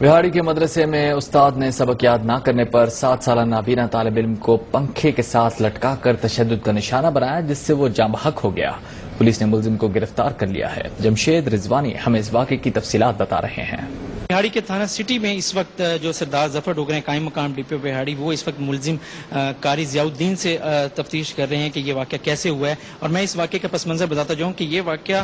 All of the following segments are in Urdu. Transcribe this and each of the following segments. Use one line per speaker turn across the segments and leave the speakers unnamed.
بہاڑی کے مدرسے میں استاد نے سبق یاد نہ کرنے پر 7 سالہ نابینا طالب علم کو پنکھے کے ساتھ لٹکا کر تشدد کا نشانہ بنایا، جس سے وہ جاں بحق ہو گیا۔ پولیس نے ملزم کو گرفتار کر لیا ہے۔ جمشید رضوانی ہمیں اس واقعے کی تفصیلات بتا رہے ہیں۔
بہاڑی کے تھانہ سٹی میں اس وقت جو سردار ظفر ڈوگرے قائم مقام ڈی پی او بہاڑی وہ اس وقت ملزم قاری ضیاء الدین سے تفتیش کر رہے ہیں کہ یہ واقعہ کیسے ہوا ہے، اور میں اس واقعے کا پس منظر بتاتا جاؤں کہ یہ واقعہ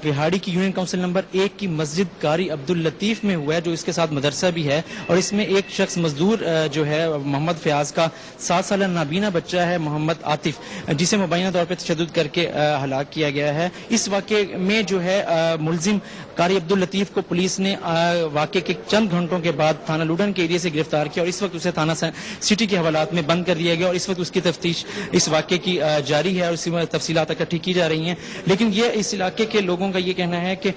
بہاڑی کی یونین کونسل نمبر 1 کی مسجد قاری عبداللطیف میں ہوا ہے، جو اس کے ساتھ مدرسہ بھی ہے، اور اس میں ایک شخص مزدور جو ہے محمد فیاض کا 7 سالہ نابینا بچہ ہے محمد عاطف، جسے مبینہ طور پہ تشدد کر کے ہلاک کیا گیا ہے۔ اس واقعے میں جو ہے ملزم قاری عبداللطیف کو پولیس نے واقعے کے چند گھنٹوں کے بعد تھانہ لوڈن کے ایریے سے گرفتار کیا، اور اس وقت اسے تھانہ سٹی کے حوالات میں بند کر دیا گیا، اور اس وقت اس کی تفتیش اس واقعے کی جاری ہے، اور اسی میں تفصیلات اکٹھی کی جا رہی ہیں۔ لیکن یہ اس علاقے کے لوگوں کا یہ کہنا ہے کہ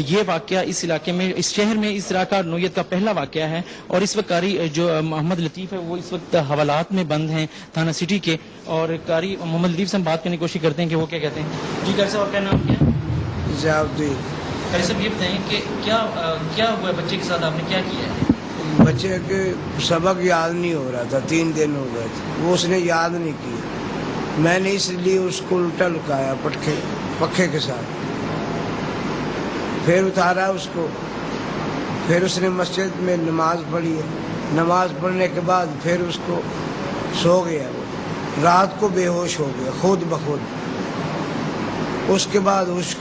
یہ واقعہ اس علاقے میں، اس شہر میں اس طرح کا نوعیت کا پہلا واقعہ ہے، اور اس وقت قاری جو محمد لطیف ہے وہ اس وقت حوالات میں بند ہیں تھانہ سٹی کے، اور قاری محمد لطیف سے ہم بات کرنے کی کوشش کرتے ہیں کہ وہ کیا کہتے ہیں۔ جی قاری صاحب، آپ کا نام کیا ہے؟
ضیاء الدین۔
قاری صاحب، یہ بتائیں کہ کیا ہوا ہے بچے کے ساتھ، آپ نے کیا کیا ہے؟
بچے کے سبق یاد نہیں ہو رہا تھا، 3 دن ہو گئے تھے، وہ اس نے یاد نہیں کیا۔ میں نے اس لیے اس کو الٹا لکایا پکھے کے ساتھ، پھر اتارا اس کو، پھر اس نے مسجد میں نماز پڑھی ہے، نماز پڑھنے کے بعد پھر اس کو سو گیا، وہ رات کو بے ہوش ہو گیا خود بخود، اس کے بعد اس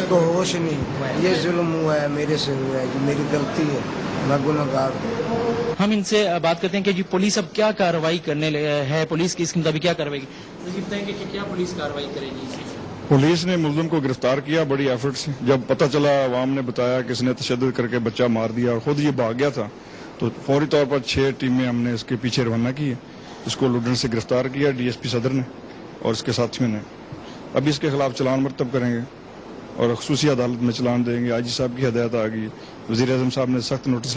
کو ہوش نہیں۔ یہ ظلم ہوا ہے، میرے سے ہوا ہے، جو میری غلطی ہے، میں گنہگار ہوں۔
ہم ان سے بات کرتے ہیں کہ جی پولیس اب کیا کارروائی کرنے ہے، پولیس کی اس کے مطابق کیا کارروائی کی؟ بتائیں کہ کیا پولیس کارروائی کرے گی؟
پولیس نے ملزم کو گرفتار کیا بڑی ایفرٹ سے۔ جب پتہ چلا، عوام نے بتایا کہ اس نے تشدد کر کے بچہ مار دیا اور خود یہ بھاگ گیا تھا، تو فوری طور پر 6 ٹیمیں ہم نے اس کے پیچھے روانہ کی ہے۔ اس کو لوڈن سے گرفتار کیا ڈی ایس پی صدر نے اور اس کے ساتھیوں نے۔ ابھی اس کے خلاف چلان مرتب کریں گے اور خصوصی عدالت میں چلان دیں گے۔ آئی جی صاحب کی ہدایت آ گئی، وزیر اعظم صاحب نے سخت نوٹس